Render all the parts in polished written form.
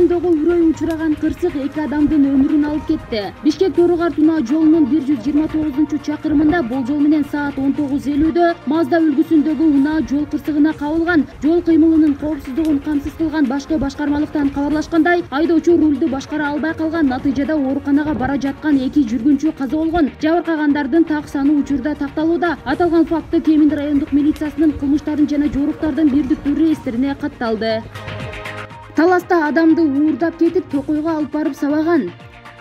Өлкөдөгү үрөй учураган кырсык 2 адамдын өмүрүн алып кетти. Бишкек-Торугар-Тунаа жолунун 129-чакырымында болжол менен саат 19:50 Mazda үлгүсүндөгү унаа жол кырсыгына кабылган. Жол кыймылынын коопсуздугун камсыз кылган башкы башкармалыктан кабарлашкандай, айдоочу рулду башкара албай калган. Натыйжада ооруканага бара жаткан 2 жүргүнчү каза болгон. Жабыркагандардын так саны учурда такталууда. Аталган факты Кемин райондук милициясынын кылмыштардын жана жоруктардын бирдиктүү реестрине катталды. Таласта адамды уурдап кетип, токойго алып барып сабаган.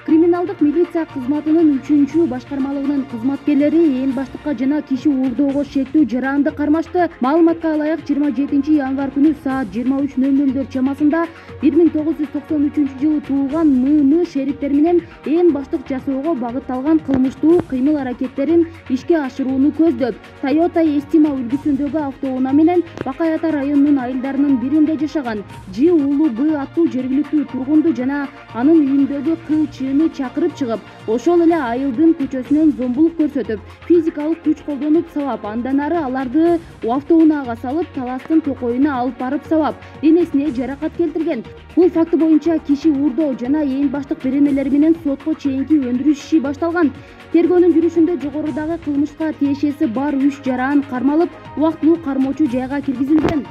Криминалдык милиция кызматынын 3-чү башкармалыгынын кызматкерлери ээн баштыкка жана киши уурдоого шектүү жаранды кармашты. Маалыматка ылайык 27 январь күнү саат 23:00 чамасында 1993-жылы туулган ММ шериктери менен ээн баштык жасоого багытталган кылмыштуу кыймыл аракеттерин ишке ашырууну көздөп, Toyota Estima үлгүсүндөгү автоунаа менен Бакай Ата районунун айылдарынын биринде жашаган Ж. Улуу Б. аттуу жергиликтүү тургунду жана анын үйүндөгү К.Ч.ны чакырып чыгып, ошол эле айылдын көчөсүнөн зомбулук көрсөтүп, физикалык күч колдонуп сабап, андан ары аларды автоунаага салып, Таластын токоюна алып барып сабап, денесине жаракат келтирген. Бул факты боюнча киши уурдоо жана ээн баштык беренелери менен сотко чейинки өндүрүш иши башталган. Тергөөнүн жүрүшүндө жогорудагы кылмышка тиешеси бар 3 жаран кармалып, убактылуу кармоочу жайга киргизилген.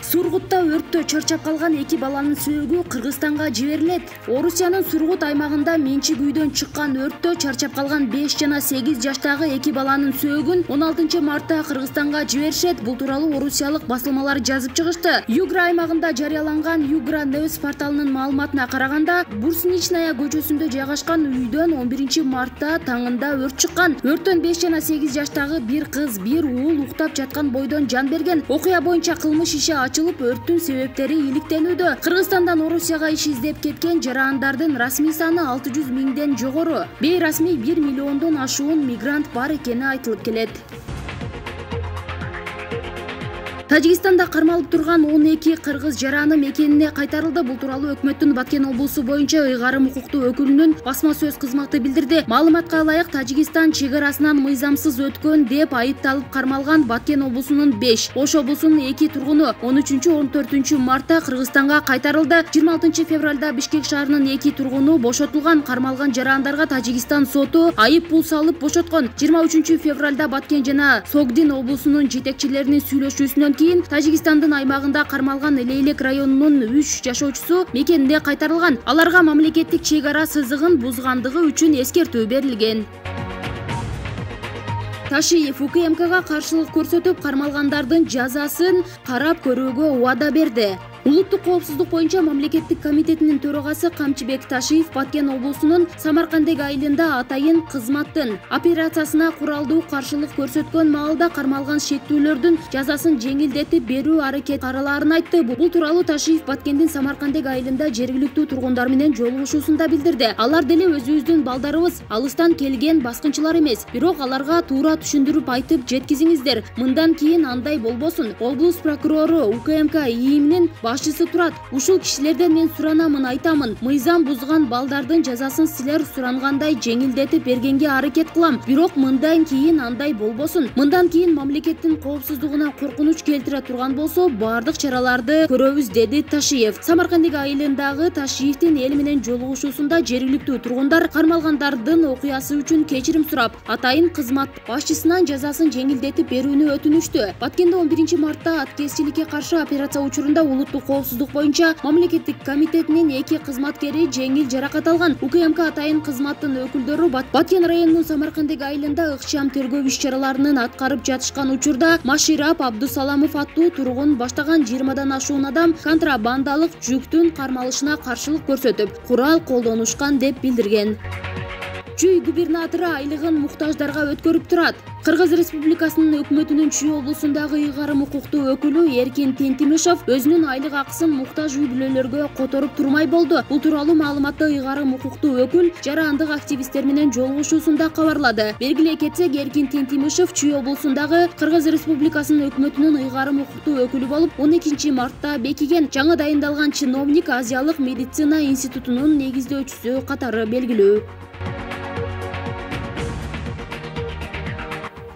Сургутта өрттө чарчап калган 2 баланын сөөгү Кыргызстанга жиберилет. Орусиянын Сургут аймагында менчик үйдөн чыккан өрттө чарчап калган 5 жана 8 жаштагы 2 баланын сөөгүн 16 мартта Кыргызстанга жиберишет. Бул тууралуу орусиялык басылмалар жазып чыгышты. Югра аймагында жарыяланган Югра News порталынын маалыматына караганда, Бурсничная көчөсүндө жайгашкан үйдөн 11 мартта таңында өрт чыккан. Өрттөн 5 жана 8 жаштагы 1 кыз, 1 уул уктап жаткан бойдон жан берген. Окуя боюнча кылмыш иши өрттүн себептери иликтенүүдө. Кыргызстандан Орусияга иш издеп кеткен жарандардын расмий саны 600 миңден жогору. Бейрасмий 1 миллиондон ашуун мигрант бар экени айтылып келет. Тажикстанда кармалып турган 12 кыргыз жараны мекенине кайтарылды. Бул тууралуу өкмөттүн Баткен облусу боюнча ыйгарым укуктуу өкүлүнүн басма сөз кызматы билдирди. Маалыматка ылайык, Тажикстан чек арасынан мыйзамсыз өткөн деп айыпталып кармалган Баткен облусунун 5, Ош облусунун 2 тургуну 13-14 мартта Кыргызстанга кайтарылды. 26 февралда Бишкек шаарынын 2 тургуну бошотулган. Кармалган жарандарга Тажикстан соту айып пул салып бошоткон. 23 февралда Баткен жана Согдин облусунун жетекчилеринин сүйлөшүүсүнөн кийин Тажикстандын аймагында кармалган Лейлек районунун 3 жашоочусу мекенине кайтарылган. Аларга мамлекеттик чек ара сызыгын бузгандыгы үчүн эскертүү берилген. Ташиев УКМКга каршылык көрсөтүп, кармалгандардын жазасын карап көрүүгө убада берди. Улуттук коопсуздук боюнча мамлекеттик комитетинин төрагасы Камчыбек Ташиев Баткен облусунун Самаркандек айылында атайын кызматтын операциясына куралдуу каршылык көрсөткөн маалда кармалган шектүүлөрдүн жазасын жеңилдетип берүү аракет караларын айтты. Бул тууралуу Ташиев Баткендин Самаркандек айылында жергиликтүү тургундар менен жолугушуусунда билдирди. Алар деле өзүбүздүн балдарыбыз, алыстан келген баскынчылар эмес, бирок аларга туура түшүндүрүп айтып жеткизиңиздер. Мындан кийин андай болбосун. Облус прокурору УКМК ИИМнин башчысы турат. Ушул кишилерден мен суранамын, айтамын. Мыйзам бузган балдардын жазасын силер сурангандай жеңилдетип бергенге аракет кылам. Бирок мындан кийин андай болбосун. Мындан кийин мамлекеттин коопсуздугуна коркунуч келтире турган болсо, бардык чараларды көрөбүз, деди Ташиев. Самаркандек айылындагы Ташиевдин эл менен жолугушуусунда жергиликтүү тургундар кармалгандардын окуясы үчүн кечирим сурап, атайын кызмат башчысынан жазасын жеңилдетип берүүнү өтүнүштү. Баткенде 11 мартта аткезчиликке каршы операция учурунда улуттук коопсуздук боюнча мамлекеттик комитетинин 2 кызматкери жеңил жаракат алган. УКМК атайын кызматтын өкүлдөрү Баткен районунун Самаркандек айылында ыкчам тергөө иш-чараларын аткарып жатышкан учурда Маширап Абдусаламов аттуу тургун баштаган 20дан ашуун адам контрабандалык жүктүн кармалышына каршылык көрсөтүп, курал колдонушкан деп билдирген. Чүй губернатору айлыгын муктаждарга өткөрүп турат. Кыргыз Республикасынын өкмөтүнүн Чүй облусундагы ыйгарым укуктуу өкүлү Эркин Тентимишев өзүнүн айлык акысын муктаж үй бүлөлөргө которуп турмай болду. Бул тууралуу маалыматты ыйгарым укуктуу өкүл жарандык активисттер менен жолугушуусунда кабарлады. Белгилей кетсек, Эркин Тентимишев Чүй облусундагы Кыргыз Республикасынын өкмөтүнүн ыйгарым укуктуу өкүлү болуп, 12 мартта бекиген. Жаңы дайындалган чиновник Азиялык медицина институтунун негиздөөчүсү катары белгилүү.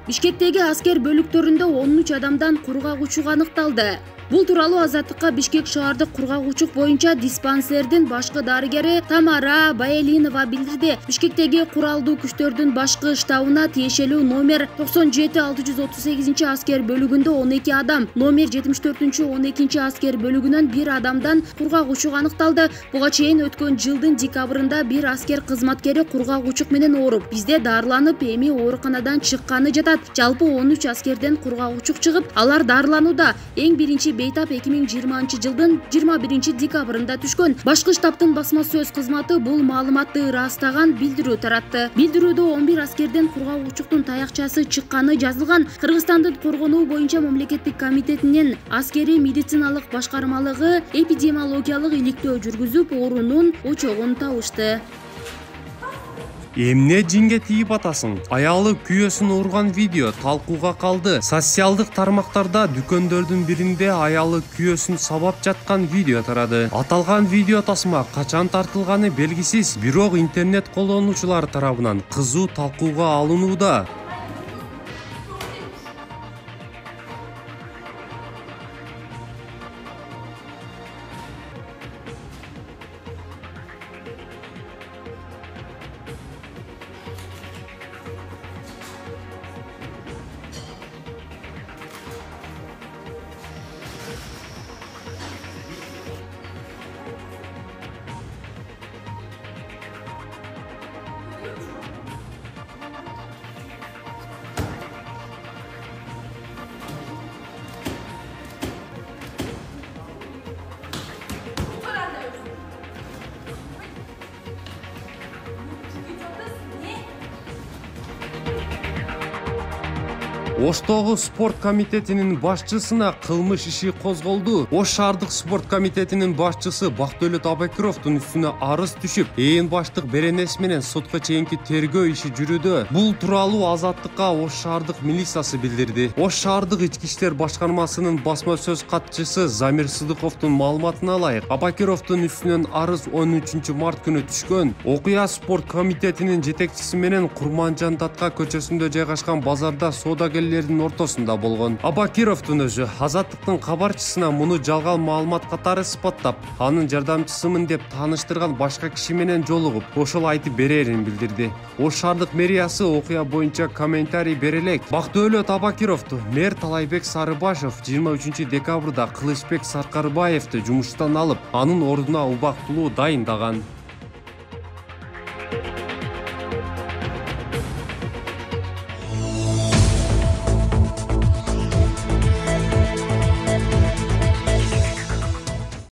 Бишкектеги аскер бөлүктөрүндө 13 адамдан кургак учук аныкталды. Бул тууралуу Азаттыкка Бишкек шаардык кургагучулук боюнча диспансердин башкы дарыгери Тамара Баэлинова билдирди. Бишкектеги куралдуу күчтөрдүн башкы штабына тиешелүү номер 97-638 аскер бөлүгүндө 12 адам, номер 74-12 аскер бөлүгүнөн 1 адамдан кургагучулук аныкталды. Буга чейин өткөн жылдын декабрында бир аскер кызматкери кургагучулук менен ооруп, бизде дарыланып, эми ооруканадан чыкканы жатат. Жалпы 13 аскерден кургагучулук чыгып, алар дарыланууда. Эң биринчи бейтап 2020 жылдын 21 декабрында түшкөн. Башкы штабтын басма сөз кызматы бул маалыматты ырастаган билдирүү таратты. Билдирүүдө 11 аскерден кургагучулуктун таякчасы чыкканы жазылган. Кыргызстандын коргонуу боюнча мамлекеттик комитетинин аскери медициналык башкармалыгы эпидемиологиялык иликтөө жүргүзүп, оорунун очогун табышты. Эмне жинге тийип атасың? Аялы күйөөсүн урган видео талкууга калды. Социалдык тармактарда дүкөндөрдүн биринде аялы күйөөсүн сабап жаткан видео тарады. Аталган видео тасма качан тартылганы белгисиз, бирок интернет колдонуучулар тарабынан кызуу талкууга алынууда. Оштогу спорт комитетинин башчысына кылмыш иши козголду. Ош шаардык спорт комитетинин башчысы Бактөөлөт Абакировдун үстүнө арыз түшүп, ээн баштык беренеси менен сотко чейинки тергөө иши жүрүүдө. Бул тууралуу Азаттыкка Ош шаардык милициясы билдирди. Ош шаардык ички иштер башкармасынын басма сөз катчысы Замир Сыдыковдун маалыматына ылайык, Абакировдун үстүнөн арыз 13 март күнү түшкөн. Окуя спорт комитетинин жетекчиси менен Курманжан Татка көчөсүндө жайгашкан базарда соодагерлердин ортосунда болгон. Абакировдун өзү Азаттыктын кабарчысына муну жалган маалымат катары сыпаттап, анын жардамчысымын деп тааныштырган башка киши менен жолугуп, ошол айтып берерин билдирди. Ош шаардык мэриясы окуя боюнча комментарий бере элек. Бактөөлөт Абакировду мэр Талайбек Сарыбашев 23 декабрда Кылычбек Саркарбаевди жумуштан алып, анын ордуна убактылуу дайындаган.